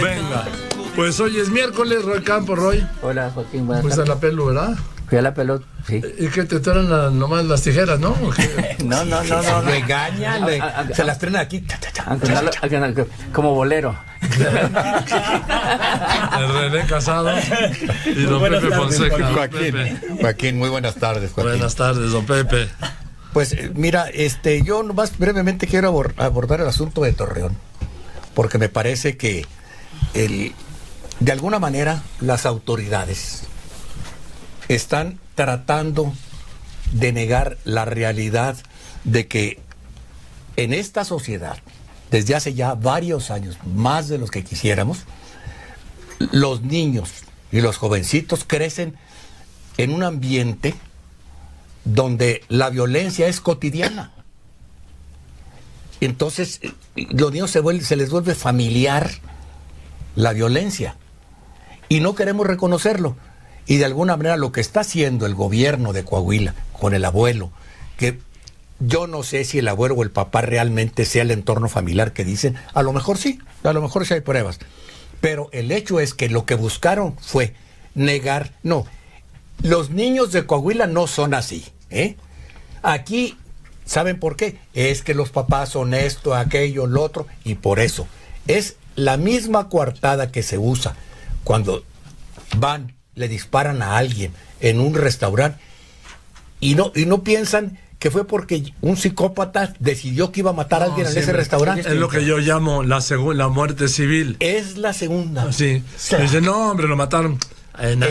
Venga, pues hoy es miércoles, Roy Campos, Roy. Hola, Joaquín, buenas Pues a tardes. la pelu, ¿verdad? Fui a la pelota, sí. ¿Y que te traen nomás las tijeras, no? No. Regaña, se las traen aquí. Como bolero. El René Casado y don Pepe Fonseca. Don Pepe. Joaquín, muy buenas tardes, Joaquín. Buenas tardes, don Pepe. Pues mira, yo nomás brevemente quiero abordar el asunto de Torreón, porque me parece que de alguna manera las autoridades están tratando de negar la realidad de que en esta sociedad, desde hace ya varios años, más de los que quisiéramos, los niños y los jovencitos crecen en un ambiente donde la violencia es cotidiana. Entonces, los niños se les vuelve familiar la violencia y no queremos reconocerlo. Y de alguna manera lo que está haciendo el gobierno de Coahuila con el abuelo, que yo no sé si el abuelo o el papá realmente sea el entorno familiar que dicen, a lo mejor sí hay pruebas, pero el hecho es que lo que buscaron fue negar, no, los niños de Coahuila no son así, ¿eh? Aquí, ¿saben por qué? Es que los papás son esto, aquello, lo otro, y por eso es la misma coartada que se usa cuando le disparan a alguien en un restaurante y no piensan que fue porque un psicópata decidió que iba a matar a alguien en ese restaurante. Es lo que yo llamo la muerte civil. Es la segunda. Sí. Dice, no, hombre, lo mataron. En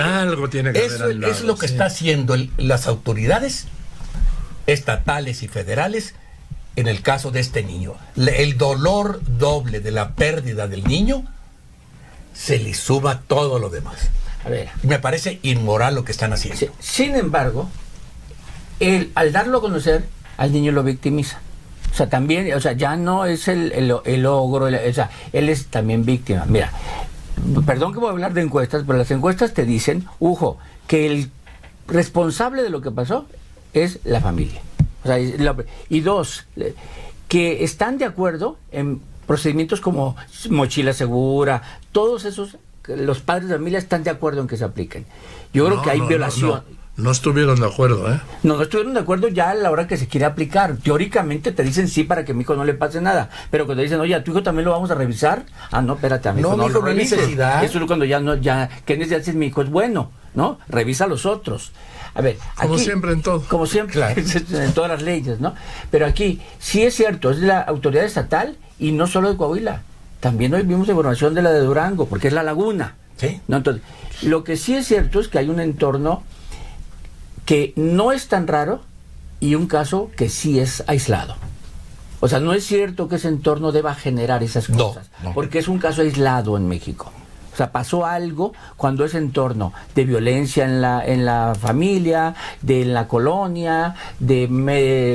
algo tiene que haber al lado. Es lo que está haciendo las autoridades estatales y federales en el caso de este niño. El dolor doble de la pérdida del niño se le suba todo lo demás. A ver. Me parece inmoral lo que están haciendo. Sí. Sin embargo, al darlo a conocer, al niño lo victimiza. O sea, también, ya no es el ogro, él es también víctima. Mira, perdón que voy a hablar de encuestas, pero las encuestas te dicen, que el responsable de lo que pasó es la familia. O sea, y dos, que están de acuerdo en procedimientos como mochila segura, todos esos, los padres de familia están de acuerdo en que se apliquen. Yo creo que hay violación. No estuvieron de acuerdo, ¿eh? No estuvieron de acuerdo ya a la hora que se quiere aplicar. Teóricamente te dicen sí para que a mi hijo no le pase nada, pero cuando dicen, oye, a tu hijo también lo vamos a revisar, no, espérate, a mi hijo no lo revises. Necesidad. Eso es cuando ¿qué necesidad si mi hijo es bueno? ¿No? Revisa a los otros. A ver, como aquí, siempre en todo. Como siempre, claro. En todas las leyes, ¿no? Pero aquí, sí es cierto, es de la autoridad estatal y no solo de Coahuila. También hoy vimos información de la de Durango, porque es La Laguna. Sí. ¿No? Entonces, lo que sí es cierto es que hay un entorno que no es tan raro y un caso que sí es aislado. O sea, no es cierto que ese entorno deba generar esas cosas, porque es un caso aislado en México. O sea, pasó algo cuando ese entorno de violencia en la familia, de la colonia, de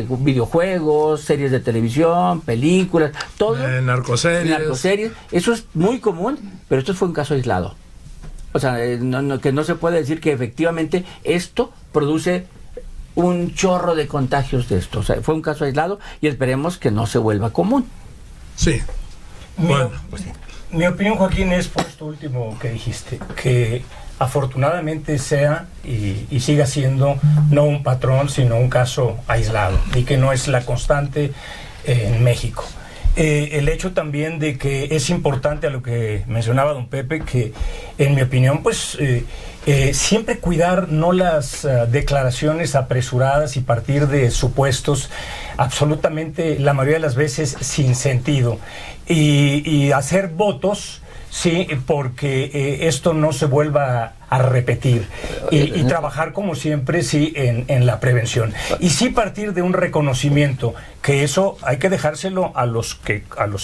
videojuegos, series de televisión, películas, todo. Narcoseries. Eso es muy común, pero esto fue un caso aislado. O sea, que no se puede decir que efectivamente esto produce un chorro de contagios de esto. O sea, fue un caso aislado y esperemos que no se vuelva común. Sí. Bueno, pues sí. Mi opinión, Joaquín, es por esto último que dijiste, que afortunadamente sea y siga siendo no un patrón, sino un caso aislado y que no es la constante en México. El hecho también de que es importante a lo que mencionaba don Pepe, que en mi opinión, pues siempre cuidar no las declaraciones apresuradas y partir de supuestos absolutamente, la mayoría de las veces, sin sentido, y hacer votos, sí, porque esto no se vuelva a repetir y trabajar como siempre, sí, en la prevención y sí partir de un reconocimiento que eso hay que dejárselo a los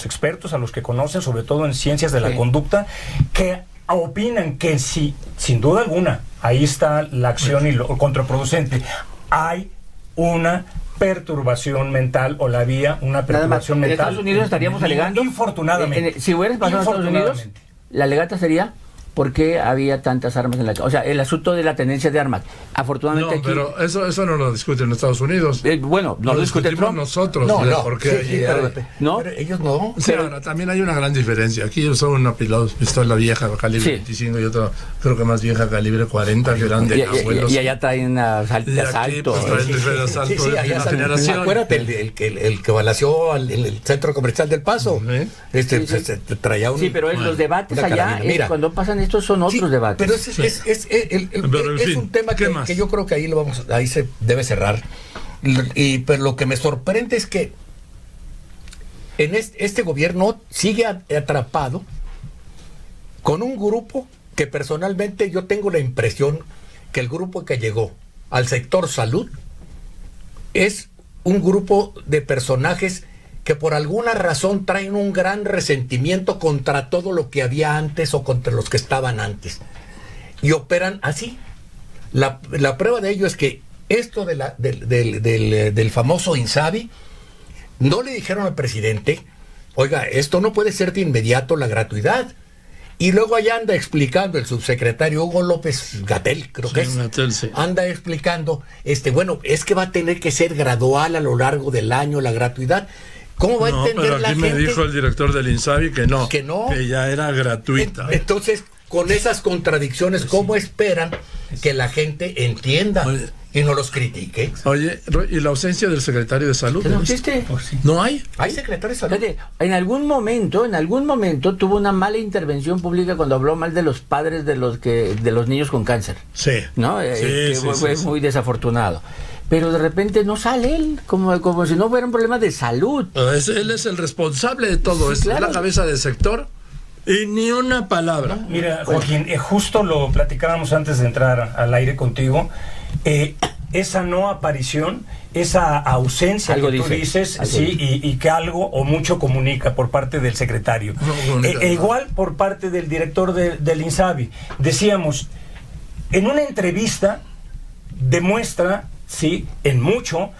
expertos, a los que conocen, sobre todo en ciencias de la conducta, que opinan que sí, sin duda alguna, ahí está la acción y lo contraproducente, hay una perturbación mental o la vía una perturbación mental. En Estados Unidos estaríamos alegando, infortunadamente, si hubieras pasado en Estados Unidos, la alegata sería por qué había tantas armas en la calle. O sea, el asunto de la tenencia de armas. Afortunadamente no, pero eso no lo discuten en Estados Unidos. Bueno, no lo discute discutimos Trump. nosotros. No, ¿Por qué sí, pero ¿no? ellos no. Sí, ahora, también hay una gran diferencia. Aquí son una pistola vieja, calibre 25, y otra, creo que más vieja, calibre 40, que eran de abuelos. Y allá traen asalto. Sí, allá generación. Acuérdate, el que balació el centro comercial del Paso. Se traía un... Sí, pero los debates allá, cuando pasan estos, son otros debates. Pero es un tema que yo creo que ahí se debe cerrar. Pero lo que me sorprende es que en este gobierno sigue atrapado con un grupo que personalmente yo tengo la impresión que el grupo que llegó al sector salud es un grupo de personajes que por alguna razón traen un gran resentimiento contra todo lo que había antes o contra los que estaban antes. Y operan así. La prueba de ello es que esto del famoso INSABI, no le dijeron al presidente, oiga, esto no puede ser de inmediato la gratuidad. Y luego allá anda explicando el subsecretario Hugo López-Gatell, creo que es. Gatell, sí. Anda explicando, bueno, es que va a tener que ser gradual a lo largo del año la gratuidad. ¿Cómo va a entender pero la aquí gente? Me dijo el director del INSABI que no, que ya era gratuita. Entonces, con esas contradicciones, ¿cómo esperan que la gente entienda y no los critique? Oye, ¿y la ausencia del secretario de salud? ¿No existe? ¿No hay? ¿Hay secretario de salud? Fíjate, en algún momento tuvo una mala intervención pública cuando habló mal de los padres de los niños con cáncer. Sí. ¿No? Fue muy desafortunado. Pero de repente no sale él, como si no fuera un problema de salud. Él es el responsable de todo esto, claro. Es la cabeza del sector y ni una palabra. Mira, Joaquín, justo lo platicábamos antes de entrar al aire contigo. Esa no aparición, esa ausencia algo que tú dices, sí, y que algo o mucho comunica por parte del secretario. Igual por parte del director del INSABI. Decíamos, en una entrevista demuestra, sí, en mucho,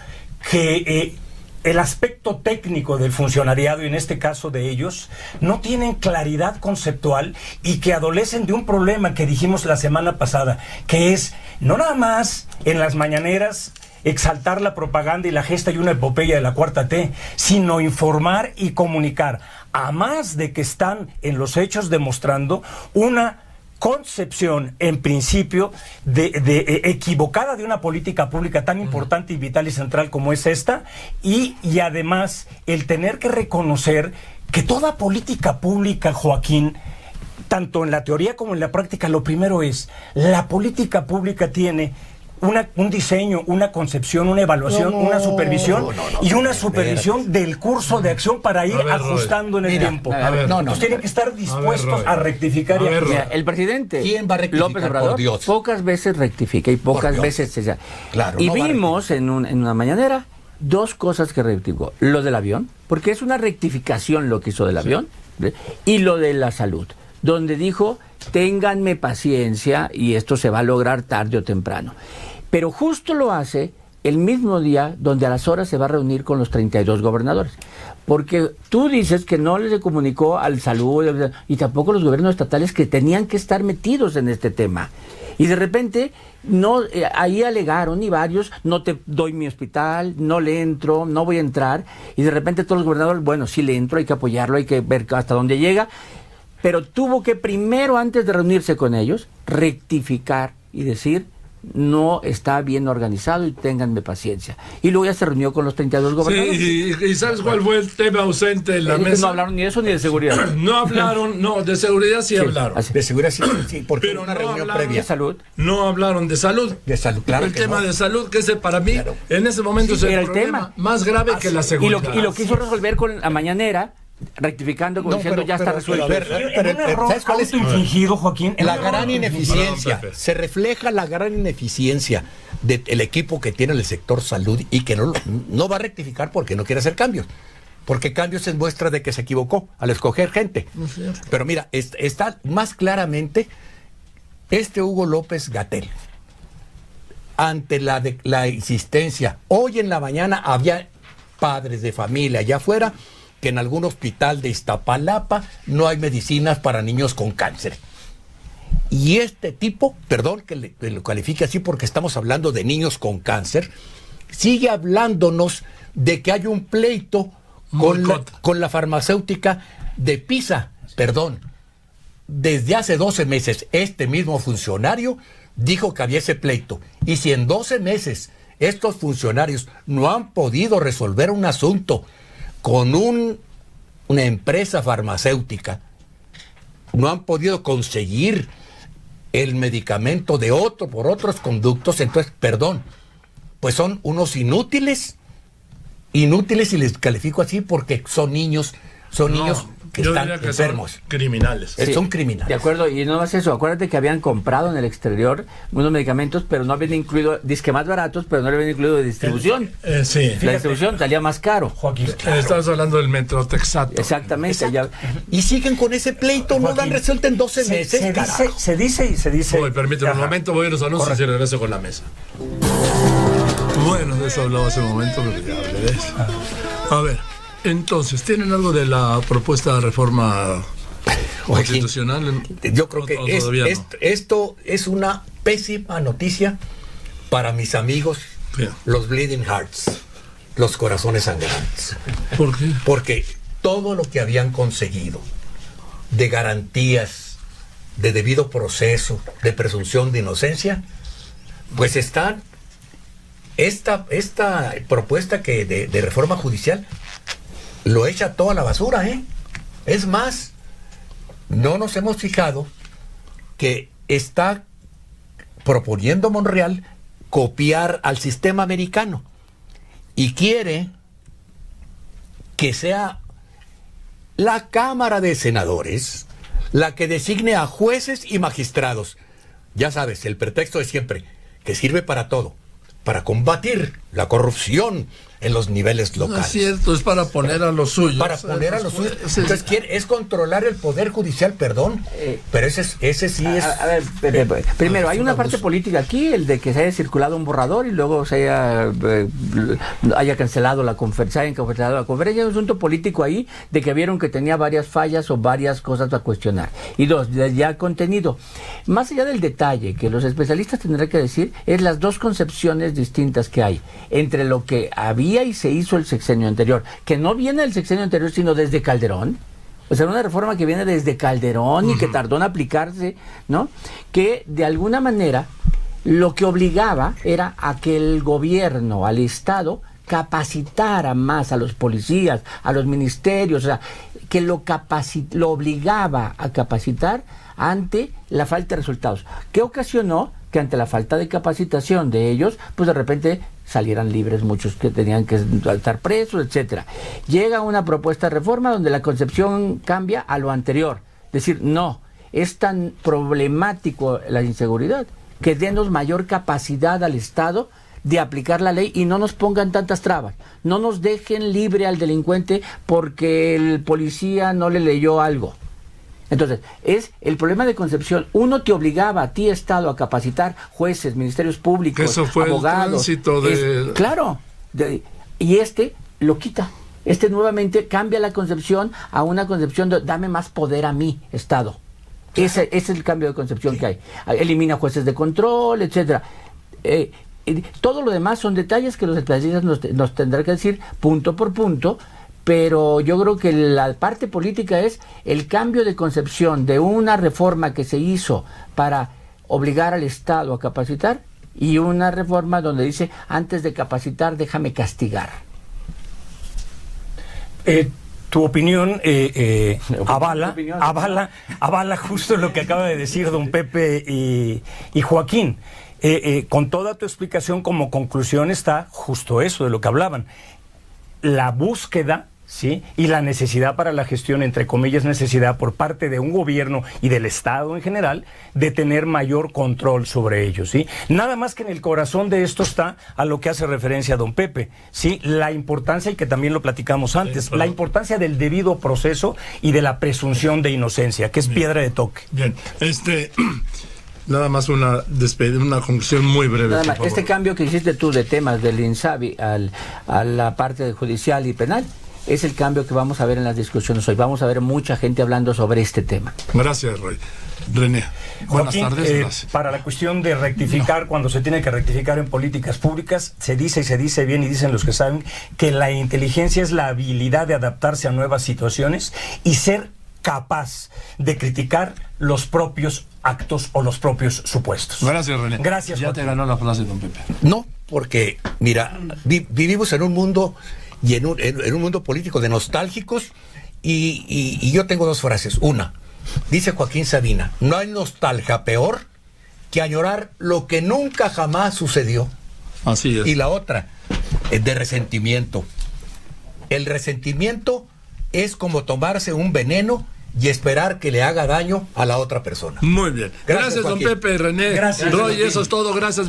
que el aspecto técnico del funcionariado, y en este caso de ellos, no tienen claridad conceptual y que adolecen de un problema que dijimos la semana pasada, que es no nada más en las mañaneras exaltar la propaganda y la gesta y una epopeya de la Cuarta T, sino informar y comunicar, a más de que están en los hechos demostrando una concepción, en principio, de equivocada de una política pública tan importante y vital y central como es esta, y además el tener que reconocer que toda política pública, Joaquín, tanto en la teoría como en la práctica, lo primero es, la política pública tiene un diseño, una concepción, una evaluación, una supervisión y una supervisión del curso de acción para ir ajustando en el tiempo. Entonces tienen que estar dispuestos a rectificar y a ajustar. El presidente ¿quién va a rectificar, López Obrador, por Dios? pocas veces rectifica y pocas veces claro, y vimos en una mañanera dos cosas que rectificó. Lo del avión, porque es una rectificación lo que hizo del avión, y lo de la salud, donde dijo, ténganme paciencia y esto se va a lograr tarde o temprano. Pero justo lo hace el mismo día donde a las horas se va a reunir con los 32 gobernadores. Porque tú dices que no les comunicó al salud y tampoco los gobiernos estatales que tenían que estar metidos en este tema. Y de repente, ahí alegaron y varios, no te doy mi hospital, no le entro, no voy a entrar. Y de repente todos los gobernadores, bueno, sí le entro, hay que apoyarlo, hay que ver hasta dónde llega. Pero tuvo que primero, antes de reunirse con ellos, rectificar y decir, no está bien organizado y ténganme paciencia. Y luego ya se reunió con los 32 gobernadores. Sí, y ¿sabes cuál fue el tema ausente en la mesa? No hablaron ni de eso ni de seguridad. No hablaron, de seguridad sí hablaron. De seguridad sí, porque pero una no reunión de previa. salud. No hablaron de salud. De salud, claro. El tema de salud, que ese para mí, en ese momento es el problema más grave que la seguridad. Y lo quiso resolver con la mañanera, rectificando, diciendo ya está resuelto. Pero un error autoinfligido, Joaquín. La gran ineficiencia, se refleja la gran ineficiencia del equipo que tiene el sector salud y que no va a rectificar porque no quiere hacer cambios. Porque cambios es muestra de que se equivocó al escoger gente. Pero mira, está más claramente Hugo López-Gatell ante la insistencia. Hoy en la mañana había padres de familia allá afuera que en algún hospital de Iztapalapa no hay medicinas para niños con cáncer. Y este tipo, perdón que lo califique así porque estamos hablando de niños con cáncer, sigue hablándonos de que hay un pleito con la farmacéutica de Pisa. Perdón, desde hace 12 meses este mismo funcionario dijo que había ese pleito. Y si en 12 meses estos funcionarios no han podido resolver un asunto con una empresa farmacéutica, no han podido conseguir el medicamento por otros conductos, entonces, perdón, pues son unos inútiles y les califico así porque son niños que están enfermos. Son criminales. Sí, son criminales. De acuerdo, y no más eso, acuérdate que habían comprado en el exterior unos medicamentos, pero no habían incluido, disque más baratos, pero no le habían incluido de distribución. Sí. La distribución salía más caro. Joaquín, claro. Estamos hablando del Metrotexato. Exactamente. Ya. Y siguen con ese pleito, no dan resuelto en 12 meses. Se dice. Uy, permíteme un momento, voy a los anuncios y regreso con la mesa. Bueno, de eso hablaba hace un momento, pero ya hablé de eso. A ver, entonces, ¿tienen algo de la propuesta de reforma constitucional? Yo creo que esto es una pésima noticia para mis amigos, los Bleeding Hearts, los corazones sangrantes. ¿Por qué? Porque todo lo que habían conseguido de garantías, de debido proceso, de presunción de inocencia, pues están... Esta propuesta de reforma judicial lo echa toda la basura, ¿eh? Es más, no nos hemos fijado que está proponiendo Monreal copiar al sistema americano y quiere que sea la Cámara de Senadores la que designe a jueces y magistrados. Ya sabes, el pretexto es siempre que sirve para todo, para combatir la corrupción en los niveles locales. No es cierto, es para poner a los suyos. Para poner a los suyos. Entonces, es controlar el poder judicial, perdón, pero ese sí es... A ver, primero, hay una parte política aquí, el de que se haya circulado un borrador y luego se haya cancelado la conferencia, hay un asunto político ahí de que vieron que tenía varias fallas o varias cosas a cuestionar. Y dos, ya contenido. Más allá del detalle, que los especialistas tendrán que decir, es las dos concepciones distintas que hay entre lo que había y se hizo el sexenio anterior, que no viene del sexenio anterior, sino desde Calderón. O sea, una reforma que viene desde Calderón y que tardó en aplicarse, ¿no? Que de alguna manera lo que obligaba era a que el gobierno, al Estado, capacitara más a los policías, a los ministerios, o sea, que lo obligaba a capacitar ante la falta de resultados. ¿Qué ocasionó? Que ante la falta de capacitación de ellos, pues de repente salieran libres muchos que tenían que estar presos, etcétera. Llega una propuesta de reforma donde la concepción cambia a lo anterior. Decir, no, es tan problemático la inseguridad que denos mayor capacidad al Estado de aplicar la ley y no nos pongan tantas trabas. No nos dejen libre al delincuente porque el policía no le leyó algo. Entonces, es el problema de concepción. Uno te obligaba a ti, Estado, a capacitar jueces, ministerios públicos, eso fue abogados. El tránsito de... Claro. Y lo quita. Nuevamente cambia la concepción a una concepción de dame más poder a mí, Estado. Ese es el cambio de concepción que hay. Elimina jueces de control, etcétera. Todo lo demás son detalles que los especialistas nos tendrán que decir punto por punto. Pero yo creo que la parte política es el cambio de concepción de una reforma que se hizo para obligar al Estado a capacitar y una reforma donde dice, antes de capacitar, déjame castigar. Tu opinión avala justo lo que acaba de decir don Pepe y Joaquín. Con toda tu explicación como conclusión está justo eso de lo que hablaban. La búsqueda, ¿sí?, y la necesidad para la gestión, entre comillas necesidad, por parte de un gobierno y del Estado en general, de tener mayor control sobre ellos, ¿sí? Nada más que en el corazón de esto está a lo que hace referencia don Pepe, ¿sí? La importancia, y que también lo platicamos antes, la importancia del debido proceso y de la presunción de inocencia, que es piedra de toque. Bien, nada más una conclusión muy breve. Nada más, este cambio que hiciste tú de temas del INSABI a la parte judicial y penal es el cambio que vamos a ver en las discusiones hoy. Vamos a ver mucha gente hablando sobre este tema. Gracias, Roy. René. Buenas Joaquín, tardes. Gracias. para la cuestión de rectificar, cuando se tiene que rectificar en políticas públicas, se dice bien y dicen los que saben que la inteligencia es la habilidad de adaptarse a nuevas situaciones y ser capaz de criticar los propios actos o los propios supuestos. Gracias, René. Gracias, Ya Joaquín. te ganó la frase, don Pepe. No, porque, mira, vivimos en un mundo y en un mundo político de nostálgicos y yo tengo dos frases. Una, dice Joaquín Sabina, no hay nostalgia peor que añorar lo que nunca jamás sucedió. Así es. Y la otra, de resentimiento. El resentimiento es como tomarse un veneno y esperar que le haga daño a la otra persona. Muy bien. Gracias don Joaquín. Pepe, René. Gracias, Roy, Joaquín. eso es todo. Gracias.